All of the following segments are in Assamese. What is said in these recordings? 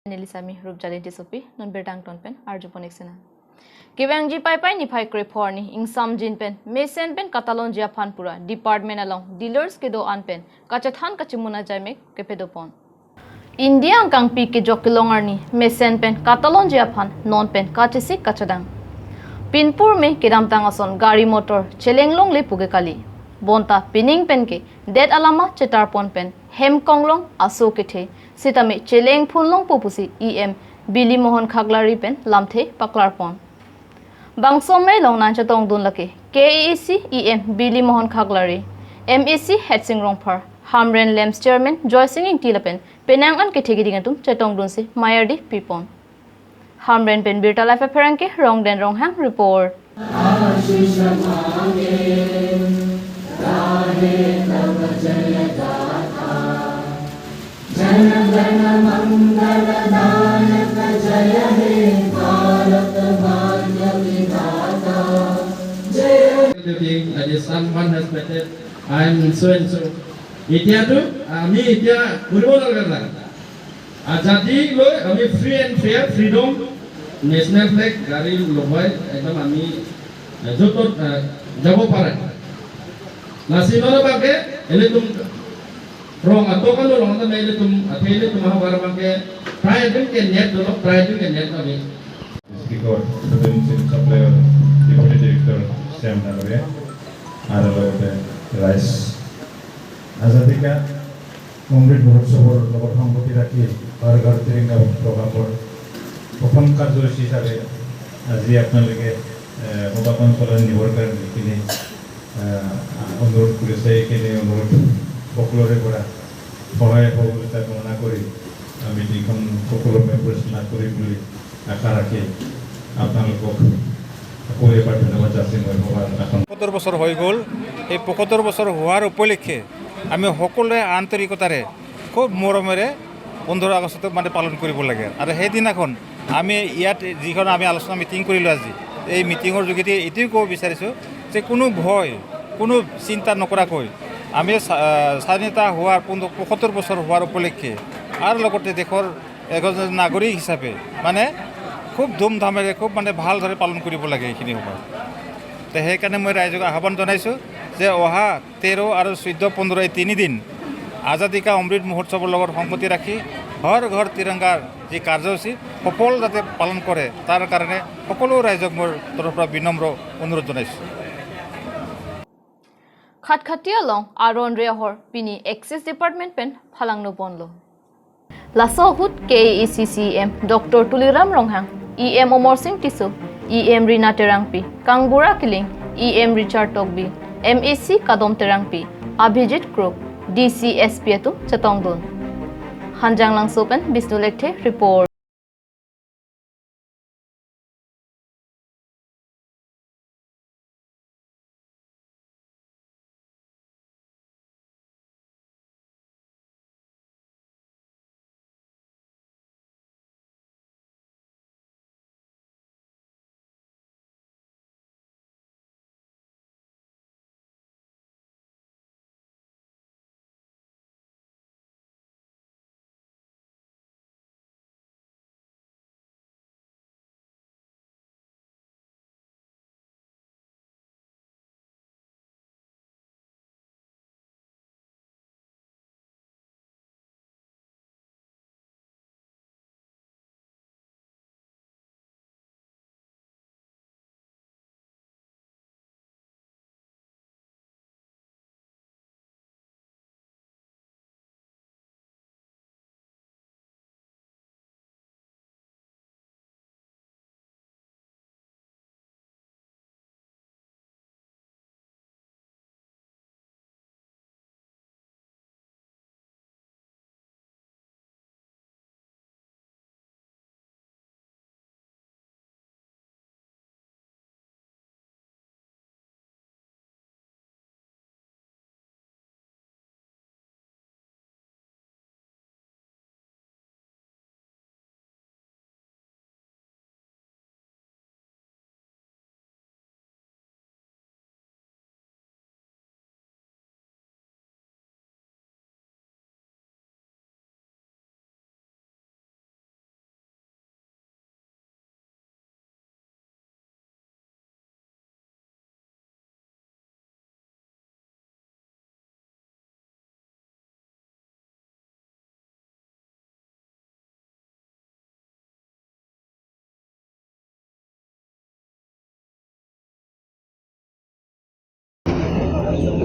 Nelisami Rupjali Tisopi, non Bertang Tonpen, Arjuponixena. Givang G Pai ni Pai Creporni, in some Jinpen, Mason Pen, Catalan Japanpura, Department along, dealers Kedo Anpen, Kachathan Kachimuna Jamek, Kepedopon. India ang kang piki jokilongarni, Mason Pen, Catalan Japan, non pen, Kachisi Kachadang. Pinpur me Kidam Tangason, Gari Motor, Chelenglong Le Pugekali. Bonta Pining Penke, Dead Alama Chetarpon Pen, Hem Konglong, Asokete, Sitame Cheleng Punlong Pupusi, EM, Billy Mohon Kaglari Pen, Lamte, Paklarpon. Bangsome Long Nanchatong Dunlake, KEC, EM, Billy Mohon Kaglari, MEC, Hetsingrong Par, Hamren Lems Chairman, Joy Singing Tilapen, Penangan Ketegidigatum, Chetong Dunsi, Mayardi, Pipon. Hamren Pen Birta Life Apparanke, Rong Den Rongham Report. Someone has better. I am so and so. Itia tu, ami itia kurbo dalgar. Ajadi lo, ami free and fair, freedom, national flag, gari lobai, ekdom ami jotot jabo pare. Nasi mana pakai? Ini tum rong atau kan lo rong tapi ini tum mahu barang pakai. Try itu kan net dulu, try itu kan net kami. Speaker, President Supplier, Deputy Director, Sam Nagore, ada logote rice. Azadi ka, Mumbai Borotsor, logot Hangpoti rakhi, Bargar Tiringa Prabhapur, Prothom কার্যসূচী হিসাবে আজি আপোনালোকে সমাপন কৰা নিবৰকাৰ যিখিনি অনুৰোধ কৰিছে এইখিনি অনুৰোধ সকলোৰে পৰা সহায় সহযোগিতা কামনা কৰি মিটিংখন সকলোৱে পৰিচালনা কৰি বুলি আশা ৰাখি আপোনালোকক আকৌ এবাৰ ধন্যবাদ যাচি মই সভাৰ এখন ৭৫ বছৰ হৈ গ'ল এই ৭৫ বছৰ হোৱাৰ উপলক্ষে আমি সকলোৱে আন্তৰিকতাৰে খুব মৰমেৰে ১৫ আগষ্টত মানে পালন কৰিব লাগে আৰু সেইদিনাখন আমি ইয়াত যিখন আমি আলোচনা মিটিং কৰিলোঁ আজি এই মিটিঙৰ যোগেদি এইটোও ক'ব বিচাৰিছোঁ যে কোনো ভয় কোনো চিন্তা নকৰাকৈ আমি স্বাধীনতা হোৱাৰ ৭৫ বছৰ হোৱাৰ উপলক্ষে আৰু লগতে দেশৰ এজন নাগৰিক হিচাপে মানে খুব ধুমধামেৰে খুব মানে ভালদৰে পালন কৰিব লাগে এইখিনি সময় তো সেইকাৰণে মই ৰাইজক আহ্বান জনাইছোঁ যে অহা ১৩ আৰু ১৪ ১৫ এই ৩ দিন আজাদী কা অমৃত মহোৎসৱৰ লগত সংগতি ৰাখি হৰ ঘৰ তিৰংগাৰ যি কাৰ্যসূচী সফল যাতে পালন কৰে তাৰ কাৰণে সকলো ৰাইজক মোৰ তৰফৰ পৰা বিনম্ৰ অনুৰোধ জনাইছোঁ Khatkhatiya long Aron Rehor Pini Access Department Pen Phalangno Bonlo. Lasohut KECCM Dr. Tuliram Ronghang EM Omor Singh Tiso EM Rina Terangpi Kangbura Kiling EM Richard Togbi MEC Kadom Terangpi Abhijit Krok DCSP Atu Chatongdon Hanjang Langsopen Bisnu Lekte Report.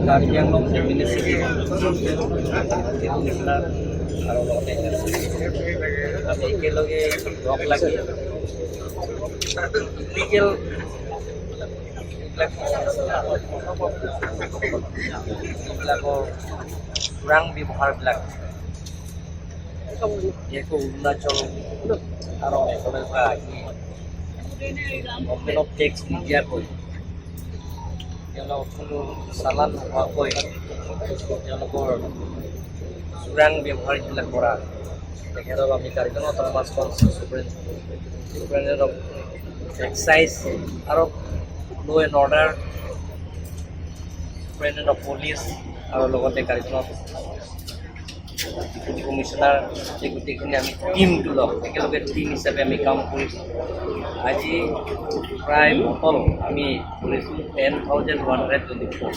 Karbi Anglong municipality আৰু লগতে আমি একেলগে লগ লাগি ইলিগেল এইবিলাকৰ চোৰাং ব্যৱহাৰবিলাক বিশেষকৈ অৰুণাচল আৰু মেঘালয়ৰ পৰা আহি গভৰ্ণমেণ্টক টেক্স নিদিয়াকৈ তেওঁলোকক কোনো চালান নোহোৱাকৈ তেওঁলোকৰ চোৰাং ব্যৱহাৰ এইবিলাক কৰা তেখেতক আমি Karbi autonomous superintendent of excise আৰু ল' and order superintendent of police আৰু লগতে কাৰ্বি কমিশ্যনাৰ এই গোটেইখিনি আমি টিমটো লওঁ একেলগে টিম হিচাপে আমি কাম কৰিছোঁ আজি প্ৰায় বটল আমি ধৰিছোঁ 10,124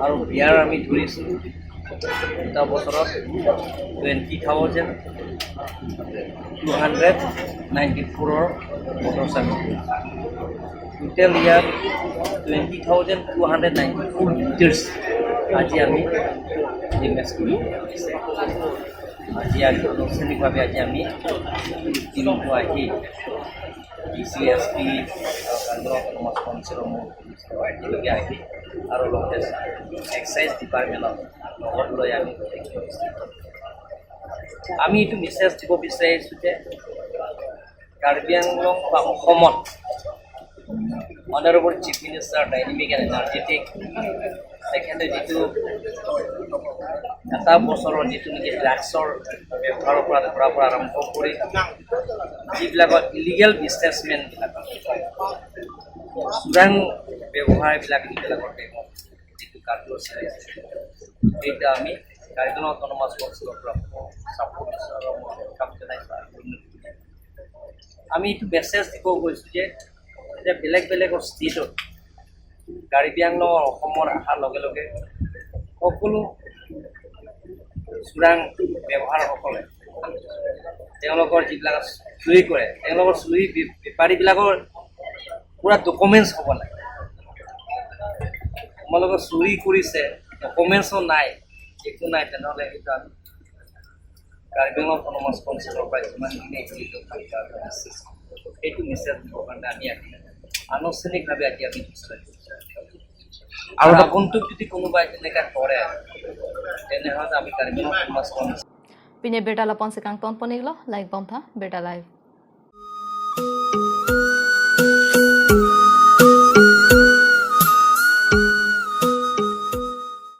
আৰু বিয়াৰ আমি ধৰিছোঁ এটা বছৰত 20,294 বটল চামি টোটেল ইয়াত 20,294 লিটাৰ্ছ আজি আমি ইনভেষ্ট কৰি আজি আনুষ্ঠানিকভাৱে আজি আমি টিমটো আহি DCSP অট'নমাছ কাউন্সিলৰ একেলগে আহি আৰু লগতে এক্সাইজ ডিপাৰ্টমেণ্টৰ লগত লৈ আমি এইটো মেছেজ দিব বিচাৰিছোঁ যে কাৰ্বি আংলং বা অসমত honourable chief minister dynamic and energetic তেখেতে যিটো এটা বছৰৰ যিটো নেকি ড্ৰাগছৰ ব্যৱহাৰৰ পৰা ধৰাৰ পৰা আৰম্ভ কৰি যিবিলাকৰ ইলিগেল বিজনেছমেনবিলাক চোৰাং ব্যৱহাৰবিলাক যিবিলাকৰ যিটো কাৰ্যসূচী সেইটো আমি কাৰ্বি অট'নমাছ কাউন্সিলৰ পৰা ছাপোৰ্ট দিছোঁ আৰু কাম জনাইছোঁ আমি এইটো মেছেজ দিব গৈছোঁ যে এতিয়া বেলেগ বেলেগৰ ষ্টেটত কাৰ্বি আংলং অসমৰ অহাৰ লগে লগে সকলো চোৰাং ব্যৱহাৰসকলে তেওঁলোকৰ যিবিলাক চুৰি কৰে তেওঁলোকৰ চুৰি বেপাৰীবিলাকৰ পূৰা ডকুমেণ্টছ হ'ব লাগে তোমালোকৰ চুৰি কৰিছে ডকুমেণ্টছো নাই একো নাই তেনেহ'লে সেইটো আমি কাৰ্বি আংলং অট'নমাছ কাউন্সিলৰ পৰা যিমানখিনি সেইটো মেছেজ দিবৰ কাৰণে আমি আনুষ্ঠানিকভাৱে আজি আমি আৰু আগন্তুক যদি কোনোবাই তেনেকৈ কৰে তেনেহ'লে আমি Karbi Anglong autonomous council Pine berta la ponse kang ton poniglo like bomba berta live